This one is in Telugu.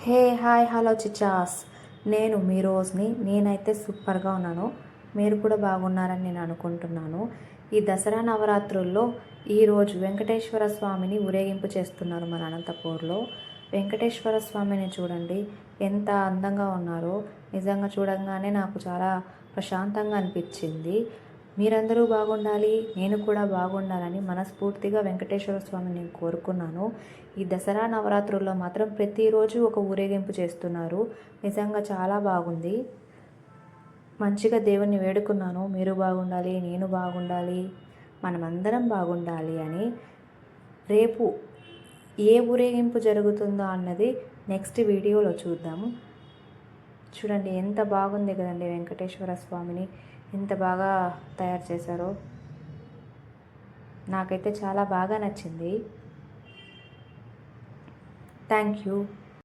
హే హాయ్ హలో చిచాస్, నేను మీ రోజుని. నేనైతే సూపర్గా ఉన్నాను. మీరు కూడా బాగున్నారని నేను అనుకుంటున్నాను. ఈ దసరా నవరాత్రుల్లో ఈరోజు వెంకటేశ్వర స్వామిని ఊరేగింపు చేస్తున్నారు మన అనంతపూర్లో. వెంకటేశ్వర స్వామిని చూడండి ఎంత అందంగా ఉన్నారో. నిజంగా చూడంగానే నాకు చాలా ప్రశాంతంగా అనిపించింది. మీరందరూ బాగుండాలి, నేను కూడా బాగుండాలని మనస్ఫూర్తిగా వెంకటేశ్వర స్వామిని నేను కోరుకున్నాను. ఈ దసరా నవరాత్రుల్లో మాత్రం ప్రతిరోజు ఒక ఊరేగింపు చేస్తున్నారు. నిజంగా చాలా బాగుంది. మంచిగా దేవుణ్ణి వేడుకున్నాను, మీరు బాగుండాలి, నేను బాగుండాలి, మనమందరం బాగుండాలి అని. రేపు ఏ ఊరేగింపు జరుగుతుందో అన్నది నెక్స్ట్ వీడియోలో చూద్దాము. చూడండి ఎంత బాగుంది కదండి, వెంకటేశ్వర స్వామిని ఎంత బాగా తయారు చేశారో. నాకైతే చాలా బాగా నచ్చింది. Thank you.